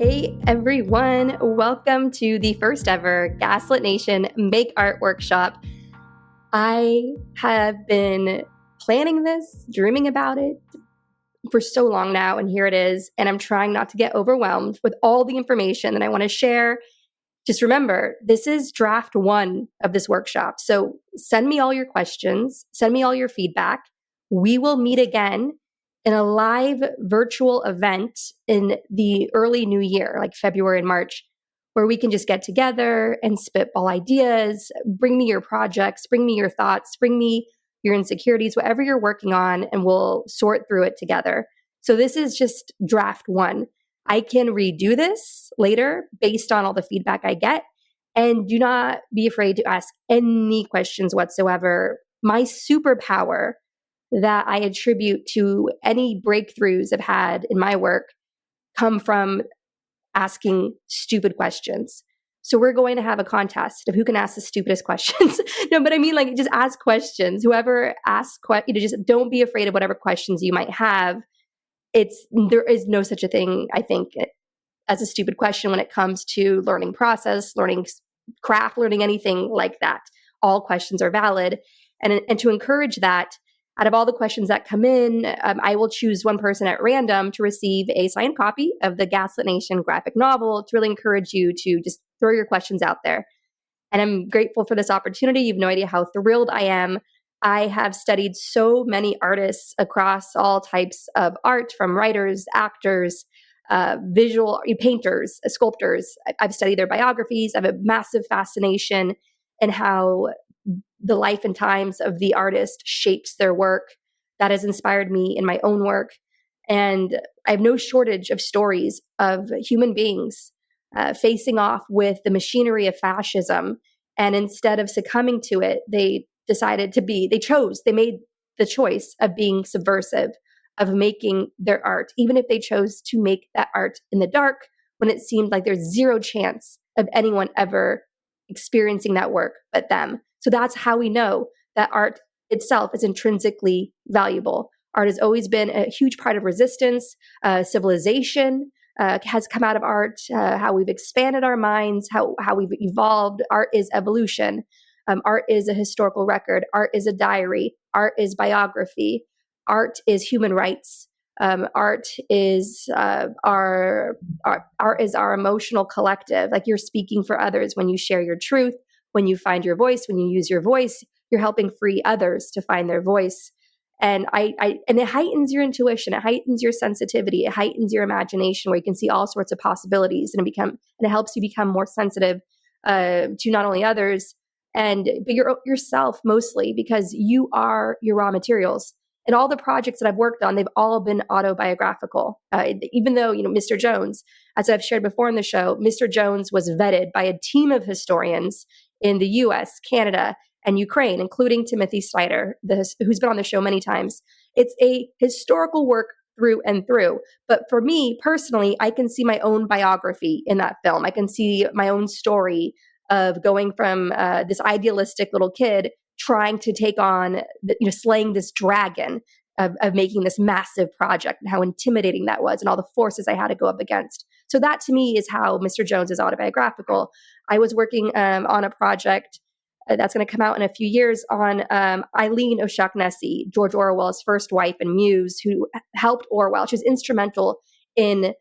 Hey everyone, welcome to the first ever Gaslit Nation Make Art Workshop. I have been planning this, dreaming about it for so long now, and here it is. And I'm trying not to get overwhelmed with all the information that I want to share. Just remember, this is draft one of this workshop. So send me all your questions, send me all your feedback. We will meet again in a live virtual event in the early new year, like February and March, where we can just get together and spitball ideas. Bring me your projects, bring me your thoughts, bring me your insecurities, whatever you're working on, and we'll sort through it together. So this is just draft one. I can redo this later based on all the feedback I get. And do not be afraid to ask any questions whatsoever. My superpower that I attribute to any breakthroughs I've had in my work come from asking stupid questions. So we're going to have a contest of who can ask the stupidest questions. No, but I mean, like, just ask questions. Whoever asks questions, just don't be afraid of whatever questions you might have. There is no such a thing, I think, as a stupid question when it comes to learning process, learning craft, learning anything like that. All questions are valid. And to encourage that, out of all the questions that come in, I will choose one person at random to receive a signed copy of the Gaslit Nation graphic novel to really encourage you to just throw your questions out there. And I'm grateful for this opportunity. You have no idea how thrilled I am. I have studied so many artists across all types of art, from writers, actors, visual painters, sculptors. I've studied their biographies. I have a massive fascination in how the life and times of the artist shapes their work. That has inspired me in my own work. And I have no shortage of stories of human beings facing off with the machinery of fascism. And instead of succumbing to it, they made the choice of being subversive, of making their art, even if they chose to make that art in the dark when it seemed like there's zero chance of anyone ever experiencing that work but them. So that's how we know that art itself is intrinsically valuable. Art has always been a huge part of resistance. Civilization has come out of art, how we've expanded our minds, how we've evolved. Art is evolution. Art is a historical record. Art is a diary. Art is biography. Art is human rights. Art is our emotional collective. Like, you're speaking for others when you share your truth. When you find your voice, when you use your voice, you're helping free others to find their voice. And and it heightens your intuition, it heightens your sensitivity, it heightens your imagination, where you can see all sorts of possibilities, and it helps you become more sensitive to not only others but yourself, mostly, because you are your raw materials. And all the projects that I've worked on, they've all been autobiographical. Even though, Mr. Jones, as I've shared before in the show, Mr. Jones was vetted by a team of historians in the US, Canada, and Ukraine, including Timothy Snyder, who's been on the show many times. It's a historical work through and through. But for me personally, I can see my own biography in that film. I can see my own story of going from this idealistic little kid trying to take on, slaying this dragon of making this massive project, and how intimidating that was, and all the forces I had to go up against. So that, to me, is how Mr. Jones is autobiographical. I was working on a project that's going to come out in a few years on Eileen O'Shaughnessy, George Orwell's first wife and muse, who helped Orwell. She was instrumental in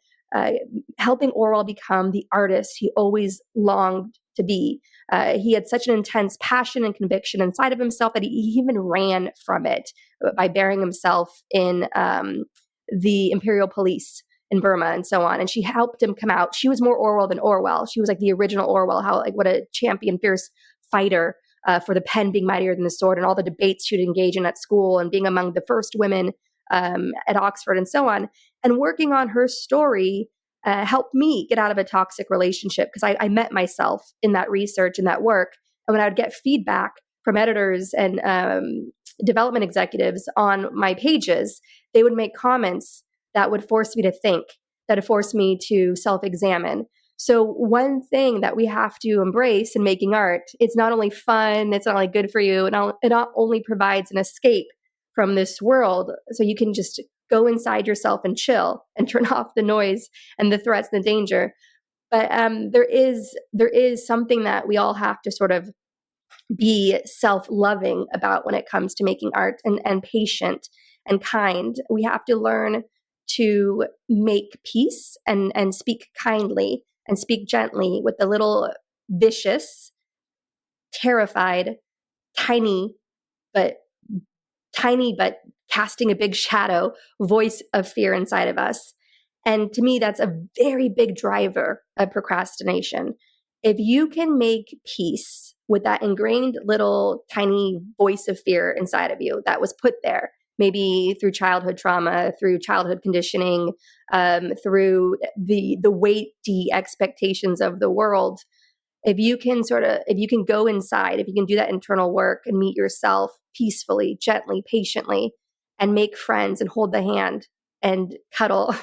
helping Orwell become the artist he always longed to be. He had such an intense passion and conviction inside of himself that he even ran from it by burying himself in the Imperial Police in Burma and so on. And she helped him come out. She was more Orwell than Orwell. She was like the original Orwell, what a champion, fierce fighter for the pen being mightier than the sword, and all the debates she'd engage in at school, and being among the first women at Oxford and so on. And working on her story helped me get out of a toxic relationship, because I met myself in that research and that work. And when I would get feedback from editors and development executives on my pages, they would make comments that would force me to think, that would force me to self-examine. So one thing that we have to embrace in making art, it's not only fun, it's not only good for you, it not only provides an escape from this world, so you can just go inside yourself and chill and turn off the noise and the threats and the danger. But there is something that we all have to sort of be self-loving about when it comes to making art, and patient and kind. We have to learn to make peace and speak kindly and speak gently with the little vicious, terrified, tiny but casting a big shadow voice of fear inside of us. And to me, that's a very big driver of procrastination. If you can make peace with that ingrained little tiny voice of fear inside of you that was put there, maybe through childhood trauma, through childhood conditioning, through the weighty expectations of the world, if you can go inside, if you can do that internal work and meet yourself peacefully, gently, patiently, and make friends and hold the hand and cuddle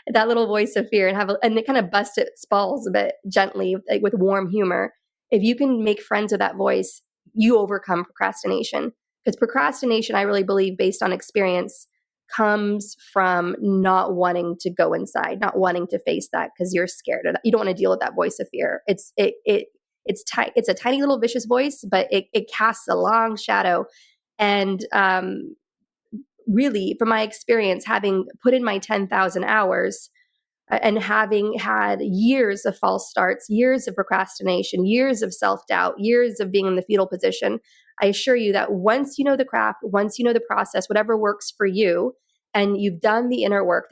that little voice of fear and kind of bust its balls a bit gently, like with warm humor. If you can make friends with that voice, you overcome procrastination. Because procrastination, I really believe, based on experience, comes from not wanting to go inside, not wanting to face that because you're scared. You don't want to deal with that voice of fear. It's a tiny little vicious voice, but it casts a long shadow. And really, from my experience, having put in my 10,000 hours and having had years of false starts, years of procrastination, years of self-doubt, years of being in the fetal position, I assure you that once you know the craft, once you know the process, whatever works for you, and you've done the inner work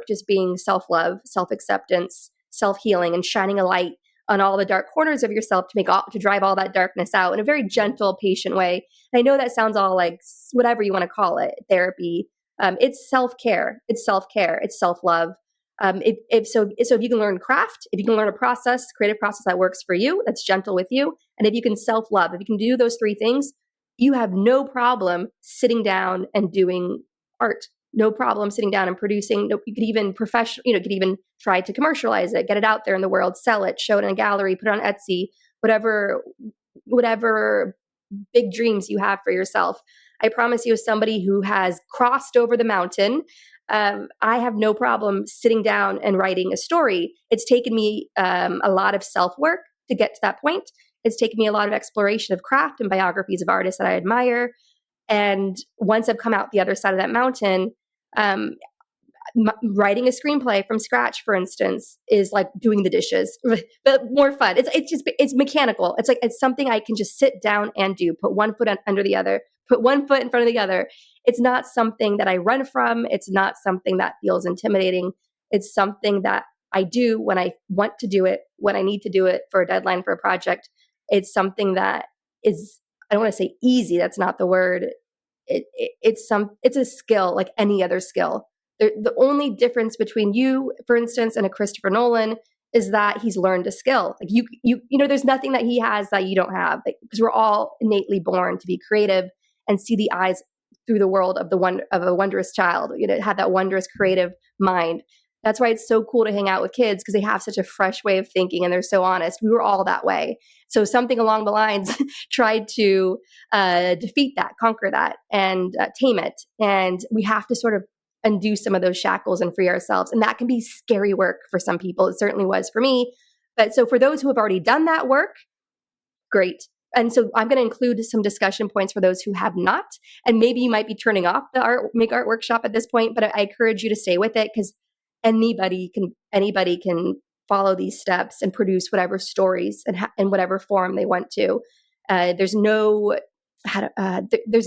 just being self-love, self-acceptance, self-healing, and shining a light on all the dark corners of yourself to drive all that darkness out in a very gentle, patient way. And I know that sounds all like whatever you want to call it, therapy. It's self-care. It's self-care. It's self-love. If you can learn craft, if you can learn a process, creative process that works for you, that's gentle with you, and if you can self-love, if you can do those three things, you have no problem sitting down and doing art. No problem sitting down and producing. No, you could even could even try to commercialize it, get it out there in the world, sell it, show it in a gallery, put it on Etsy, whatever big dreams you have for yourself. I promise you, as somebody who has crossed over the mountain, I have no problem sitting down and writing a story. It's taken me a lot of self-work to get to that point. It's taken me a lot of exploration of craft and biographies of artists that I admire. And once I've come out the other side of that mountain, writing a screenplay from scratch, for instance, is like doing the dishes, but more fun. It's mechanical. It's something I can just sit down and do. Put one foot under the other. Put one foot in front of the other. It's not something that I run from. It's not something that feels intimidating. It's something that I do when I want to do it, when I need to do it for a deadline for a project. It's something that is, I don't want to say easy. That's not the word. It's a skill like any other skill. The only difference between you, for instance, and a Christopher Nolan is that he's learned a skill. Like there's nothing that he has that you don't have, because we're all innately born to be creative and see the eyes through the world of a wondrous child. Have that wondrous creative mind. That's why it's so cool to hang out with kids, because they have such a fresh way of thinking and they're so honest. We were all that way. So something along the lines tried to defeat that, conquer that, and tame it. And we have to sort of undo some of those shackles and free ourselves. And that can be scary work for some people. It certainly was for me. But so for those who have already done that work, great. And so I'm going to include some discussion points for those who have not. And maybe you might be turning off the Make Art workshop at this point, but I encourage you to stay with it, because anybody can follow these steps and produce whatever stories and in whatever form they want to. There's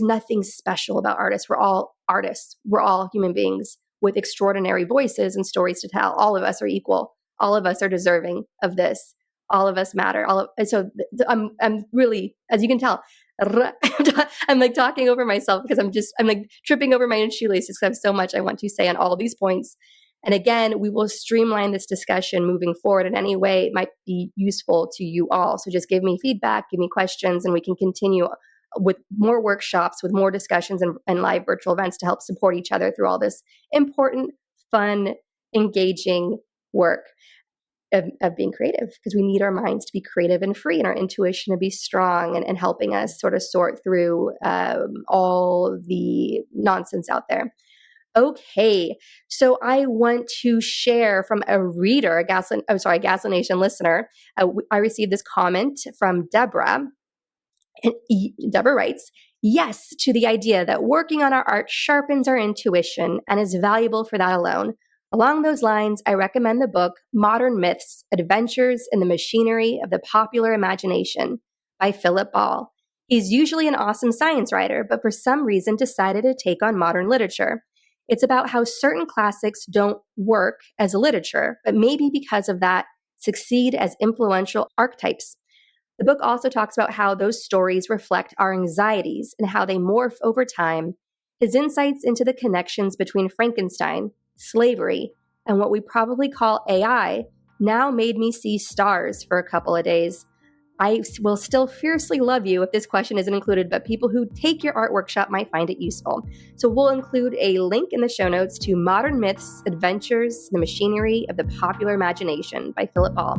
nothing special about artists. We're all artists. We're all human beings with extraordinary voices and stories to tell. All of us are equal. All of us are deserving of this. All of us matter. I'm really, as you can tell, I'm like talking over myself because I'm like tripping over my own shoelaces because I have so much I want to say on all of these points. And again, we will streamline this discussion moving forward in any way it might be useful to you all. So just give me feedback, give me questions, and we can continue with more workshops, with more discussions and live virtual events to help support each other through all this important, fun, engaging work of being creative, because we need our minds to be creative and free and our intuition to be strong and helping us sort of sort through all the nonsense out there. Okay, so I want to share from a reader, Gaslit Nation listener. I received this comment from Deborah, and Deborah writes, yes, to the idea that working on our art sharpens our intuition and is valuable for that alone. Along those lines, I recommend the book Modern Myths, Adventures in the Machinery of the Popular Imagination by Philip Ball. He's usually an awesome science writer, but for some reason decided to take on modern literature. It's about how certain classics don't work as literature, but maybe because of that, succeed as influential archetypes. The book also talks about how those stories reflect our anxieties and how they morph over time. His insights into the connections between Frankenstein, slavery, and what we probably call AI now made me see stars for a couple of days. I will still fiercely love you if this question isn't included, but people who take your art workshop might find it useful. So we'll include a link in the show notes to Modern Myths, Adventures, the Machinery of the Popular Imagination by Philip Ball.